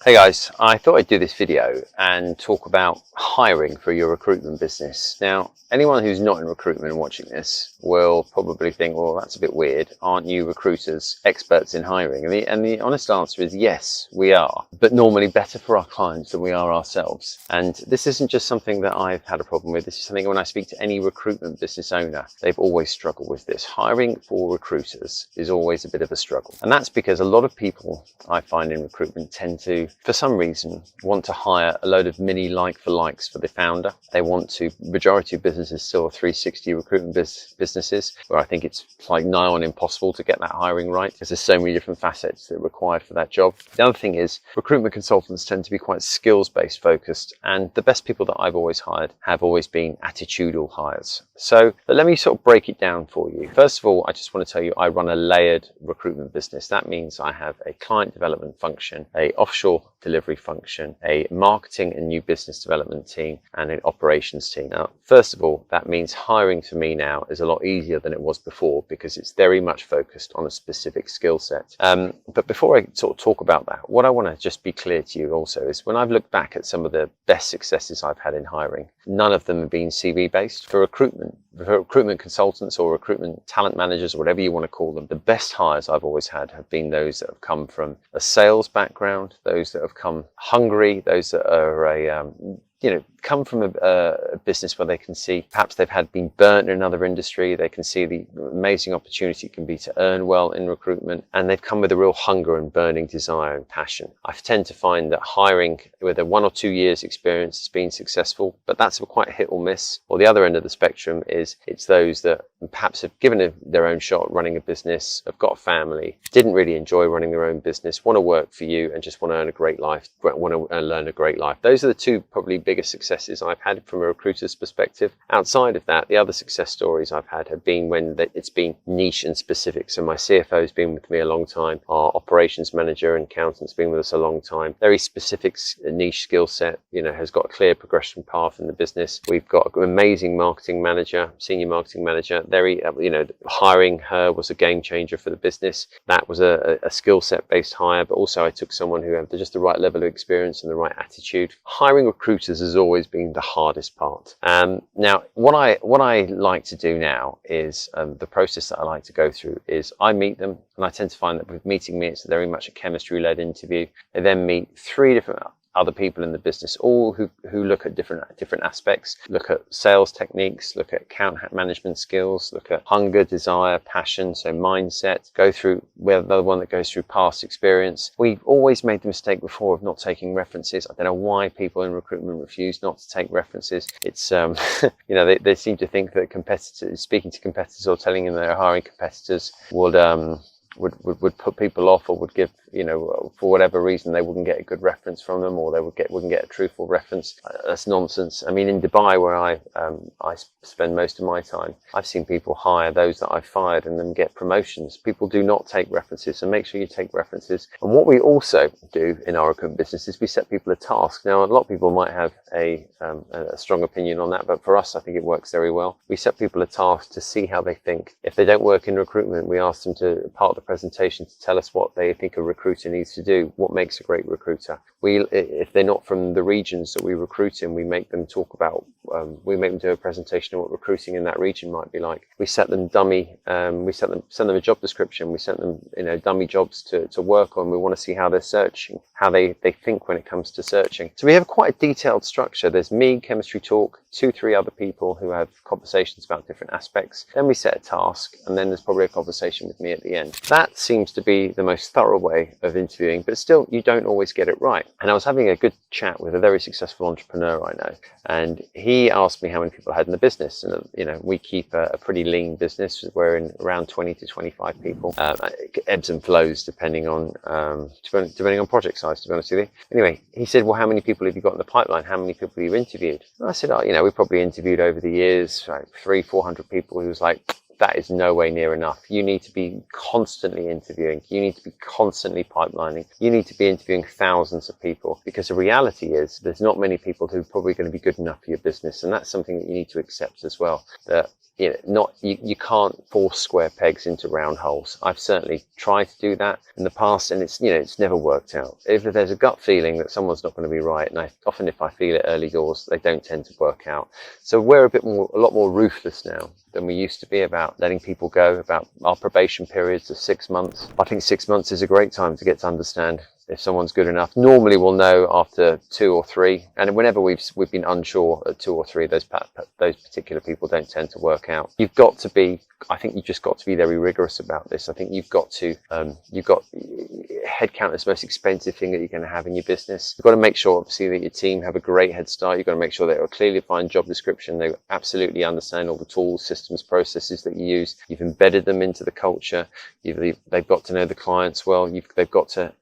Hey guys, I thought I'd do this video and talk about hiring for your recruitment business. Now, anyone who's not in recruitment and watching this will probably think, well, that's a bit weird. Aren't you recruiters experts in hiring? And the honest answer is yes, we are, but normally better for our clients than we are ourselves. And this isn't just something that I've had a problem with. This is something when I speak to any recruitment business owner, they've always struggled with this. Hiring for recruiters is always a bit of a struggle. And that's because a lot of people I find in recruitment tend to, for some reason, want to hire a load of mini like-for-likes for the founder. They want to, majority of businesses still are 360 recruitment businesses, where I think it's like nigh on impossible to get that hiring right because there's so many different facets that are required for that job. The other thing is recruitment consultants tend to be quite skills-based focused, and the best people that I've always hired have always been attitudinal hires. So let me sort of break it down for you. First of all, I just want to tell you I run a layered recruitment business. That means I have a client development function, a offshore delivery function, a marketing and new business development team, and an operations team. Now, first of all, that means hiring for me now is a lot easier than it was before because it's very much focused on a specific skill set. But before I sort of talk about that, what I want to just be clear to you also is when I've looked back at some of the best successes I've had in hiring, none of them have been CV based. For recruitment consultants or recruitment talent managers, or whatever you want to call them, the best hires I've always had have been those that have come from a sales background, those that have come hungry, those that are come from a business where they can see perhaps they've been burnt in another industry. They can see the amazing opportunity it can be to earn well in recruitment, and they've come with a real hunger and burning desire and passion. I tend to find that hiring with a 1 or 2 years experience has been successful, but that's quite hit or miss. Or the other end of the spectrum is it's those that perhaps have given their own shot running a business, have got a family, didn't really enjoy running their own business, want to work for you and just want to earn a great life, want to learn a great life. Those are the two probably biggest successes I've had from a recruiter's perspective. Outside of that, the other success stories I've had have been when it's been niche and specific. So my CFO has been with me a long time. Our operations manager and accountant's been with us a long time. Very specific niche skill set, has got a clear progression path in the business. We've got an amazing marketing manager, senior marketing manager. Hiring her was a game changer for the business. That was a skill set based hire, but also I took someone who had just the right level of experience and the right attitude. Hiring recruiters has always been the hardest part. Now, what I like to do now is the process that I like to go through is I meet them, and I tend to find that with meeting me, it's very much a chemistry-led interview. They then meet 3 different other people in the business, all who look at different aspects, look at sales techniques, look at account management skills, look at hunger, desire, passion, so mindset, go through, we're the one that goes through past experience. We've always made the mistake before of not taking references. I don't know why people in recruitment refuse not to take references. It's, they seem to think that speaking to competitors or telling them they're hiring competitors would put people off, or would give, for whatever reason, they wouldn't get a good reference from them, or they wouldn't get a truthful reference. That's nonsense. I mean, in Dubai, where I spend most of my time, I've seen people hire those that I've fired and then get promotions. People do not take references, so make sure you take references. And what we also do in our recruitment business is we set people a task. Now, a lot of people might have a strong opinion on that, but for us, I think it works very well. We set people a task to see how they think. If they don't work in recruitment, we ask them to part of the presentation to tell us what they think a recruiter needs to do, what makes a great recruiter. If they're not from the regions that we recruit in, we make them do a presentation of what recruiting in that region might be like. We set them send them a job description. We send them, dummy jobs to work on. We want to see how they're searching, how they think when it comes to searching. So we have quite a detailed structure. There's me, chemistry talk, 2-3 other people who have conversations about different aspects. Then we set a task, and then there's probably a conversation with me at the end. That seems to be the most thorough way of interviewing, but still, you don't always get it right. And I was having a good chat with a very successful entrepreneur I know, and he asked me how many people I had in the business. And we keep a pretty lean business. We're in around 20 to 25 people. It ebbs and flows depending on project size, to be honest with you. Anyway, he said, well, how many people have you got in the pipeline? How many people have you interviewed? And I said, we probably interviewed over the years, like 300-400 people. He was like, that is no way near enough. You need to be constantly interviewing. You need to be constantly pipelining. You need to be interviewing thousands of people, because the reality is there's not many people who are probably going to be good enough for your business. And that's something that you need to accept as well, that you can't force square pegs into round holes. I've certainly tried to do that in the past, and it's never worked out. If there's a gut feeling that someone's not going to be right, and often if I feel it early doors, they don't tend to work out. So we're a lot more ruthless now than we used to be about letting people go, about our probation periods of 6 months. I think 6 months is a great time to get to understand if someone's good enough. Normally we'll know after 2 or 3, and whenever we've been unsure at 2 or 3, those particular people don't tend to work out. I think you've just got to be very rigorous about this. I think headcount is the most expensive thing that you're going to have in your business. You've got to make sure, obviously, that your team have a great head start. You've got to make sure they have a clearly defined job description. They absolutely understand all the tools, systems, processes that you use. You've embedded them into the culture. They've got to know the clients well. They've got to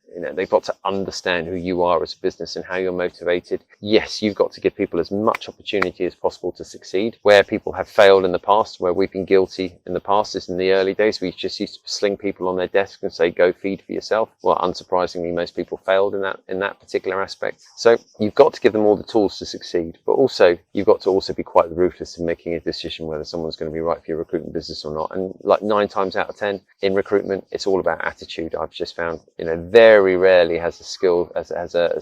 understand who you are as a business and how you're motivated. Yes, you've got to give people as much opportunity as possible to succeed. Where people have failed in the past, where we've been guilty in the past, is in the early days. We just used to sling people on their desk and say, go feed for yourself. Well, unsurprisingly, most people failed in that particular aspect. So you've got to give them all the tools to succeed, but also you've got to also be quite ruthless in making a decision whether someone's going to be right for your recruitment business or not. And like 9 times out of 10 in recruitment, it's all about attitude. I've just found, very rarely has a skill as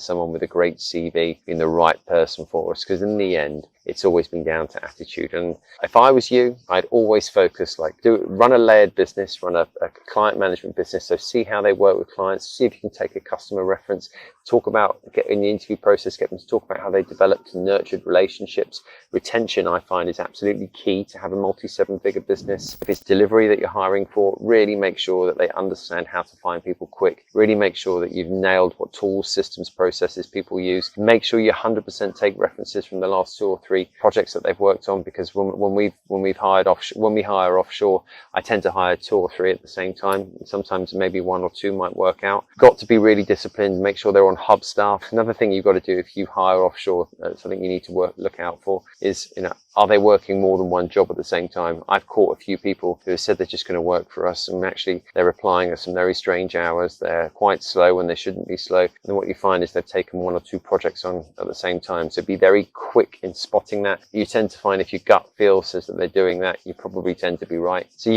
someone with a great CV been the right person for us, because in the end it's always been down to attitude. And if I was you, I'd always focus, run a layered business, run a client management business. So see how they work with clients, see if you can take a customer reference, talk about, get in the interview process, get them to talk about how they developed and nurtured relationships. Retention, I find, is absolutely key to have a multi-7-figure business. If it's delivery that you're hiring for, really make sure that they understand how to find people quick. Really make sure that you've nailed what tools, systems, processes people use. Make sure you 100% take references from the last 2 or 3 projects that they've worked on, because when we hire offshore, I tend to hire 2 or 3 at the same time. Sometimes maybe 1 or 2 might work out. Got to be really disciplined. Make sure they're on hub staff. Another thing you've got to do if you hire offshore, something you need to look out for is, are they working more than one job at the same time? I've caught a few people who have said they're just going to work for us, and actually they're applying at some very strange hours. They're quite slow when they shouldn't be slow. And what you find is they've taken 1 or 2 projects on at the same time. So be very quick in spotting that. You tend to find if your gut feel says that they're doing that, you probably tend to be right. So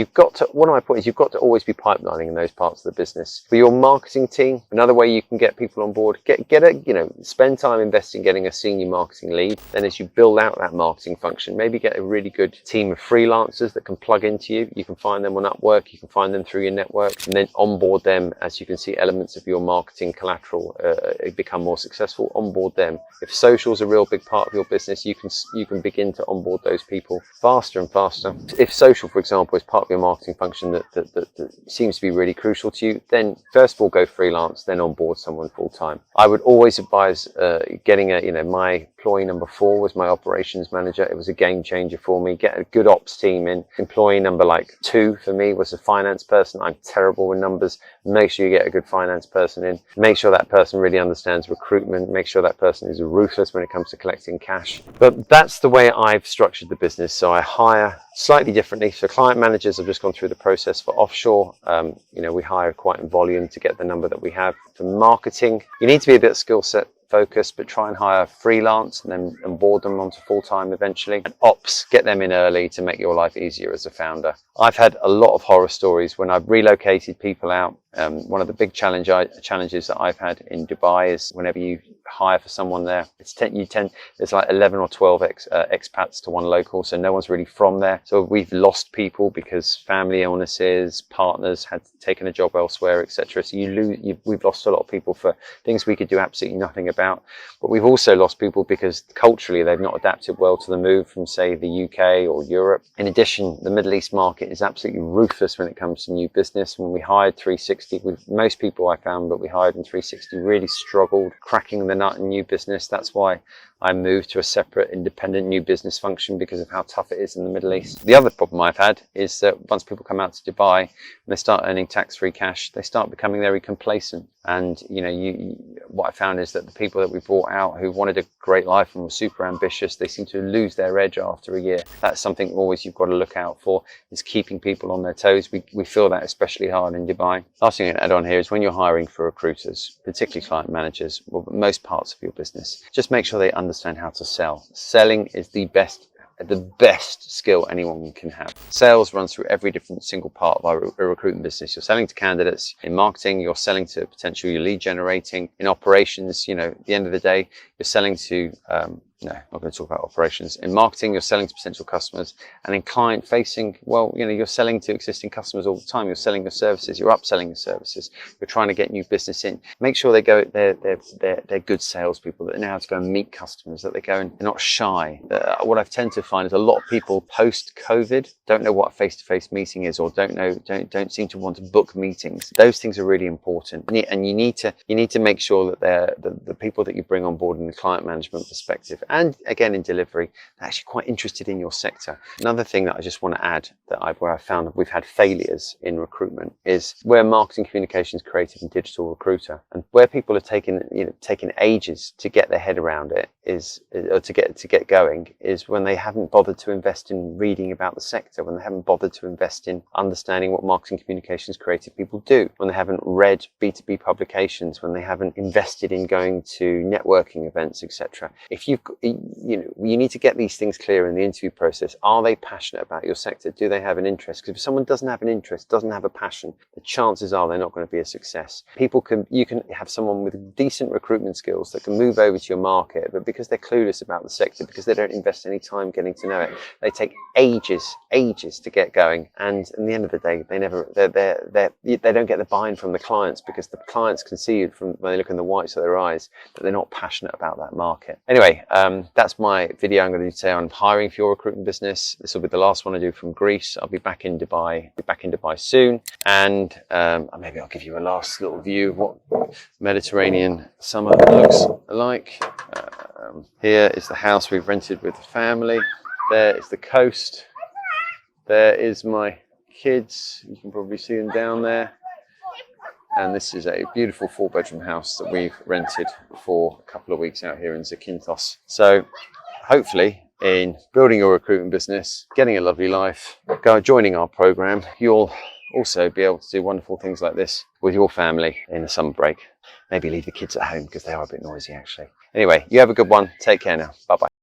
one of my points is you've got to always be pipelining in those parts of the business. For your marketing team, another way you can get people on board, spend time investing in getting a senior marketing lead. Then as you build out that marketing function, maybe get a really good team of freelancers that can plug into you. You can find them on Upwork, you can find them through your network, and then onboard them as you can see elements of your marketing collateral become more successful. Onboard them. If social's a real big part of your business, you can begin to onboard those people faster and faster. If social, for example, is part of your marketing function that seems to be really crucial to you, then first of all go freelance, then onboard someone full time. I would always advise getting my employee number 4 was my operations manager. It was a game changer for me. Get a good ops team in. Employee number 2 for me was a finance person. I'm terrible with numbers. Make sure you get a good finance person in. Make sure that person really understands recruitment. Make sure that person is ruthless when it comes to collecting cash. But that's the way I've structured the business. So I hire slightly differently. So client managers, I've just gone through the process. For offshore, we hire quite in volume to get the number that we have. For marketing, you need to be a bit skill set focused, but try and hire freelance and then onboard them onto full-time eventually. And ops, get them in early to make your life easier as a founder. I've had a lot of horror stories when I've relocated people out. One of the big challenges that I've had in Dubai is whenever you hire for someone there, there's 11 or 12 expats to one local, so no one's really from there. So we've lost people because family illnesses, partners had taken a job elsewhere, etc. So we've lost a lot of people for things we could do absolutely nothing about. But we've also lost people because culturally they've not adapted well to the move from, say, the UK or Europe. In addition, the Middle East market is absolutely ruthless when it comes to new business. When we hired 360, with most people I found that we hired in 360 really struggled cracking the nut in new business. That's why I moved to a separate independent new business function, because of how tough it is in the Middle East. The other problem I've had is that once people come out to Dubai and they start earning tax-free cash, they start becoming very complacent. And what I found is that the people that we brought out who wanted a great life and were super ambitious, they seem to lose their edge after a year. That's something always you've got to look out for, is keeping people on their toes. We feel that especially hard in Dubai. Last thing to add on here is when you're hiring for recruiters, particularly client managers, most parts of your business, just make sure they understand how to sell. Selling is the best the best skill anyone can have. Sales runs through every different single part of our recruitment business. You're selling to candidates. In marketing, you're selling to potential your lead generating. In operations, you know, at the end of the day, you're selling to no, I'm not going to talk about operations. In marketing, you're selling to potential customers, and in client facing, well, you know, you're selling to existing customers all the time. You're selling your services, you're upselling your services, you're trying to get new business in. Make sure they're good salespeople, that they know how to go and meet customers, that they go and they're not shy. What I've tend to find is a lot of people post-COVID don't know what a face-to-face meeting is, or don't seem to want to book meetings. Those things are really important, and you need to make sure that they're the people that you bring on board in the client management perspective, and again in delivery, they're actually quite interested in your sector. Another thing that I just want to add, where I found that we've had failures in recruitment, is where marketing, communications, creative and digital recruiter, and where people are taking ages to get their head around it, or to get going, is when they haven't bothered to invest in reading about the sector, when they haven't bothered to invest in understanding what marketing, communications, creative people do, when they haven't read B2B publications, when they haven't invested in going to networking events, etc. If you need to get these things clear in the interview process. Are they passionate about your sector? Do they have an interest? Because if someone doesn't have an interest, doesn't have a passion, the chances are they're not going to be a success. You can have someone with decent recruitment skills that can move over to your market, but because they're clueless about the sector, because they don't invest any time getting to know it, they take ages to get going, and in the end of the day, they don't get the buy-in from the clients, because the clients can see it from when they look in the whites of their eyes that they're not passionate about that market. Anyway, that's my video I'm going to do today on hiring for your recruitment business. This will be the last one I do from Greece. I'll be back in Dubai. Soon, and maybe I'll give you a last little view of what Mediterranean summer looks like. Here is the house we've rented with the family. There is the coast. There is my kids. You can probably see them down there. And this is a beautiful 4-bedroom house that we've rented for a couple of weeks out here in Zakynthos. So hopefully, in building your recruitment business, getting a lovely life, joining our program, you'll also be able to do wonderful things like this with your family in the summer break. Maybe leave the kids at home because they are a bit noisy actually. Anyway, you have a good one. Take care now. Bye-bye.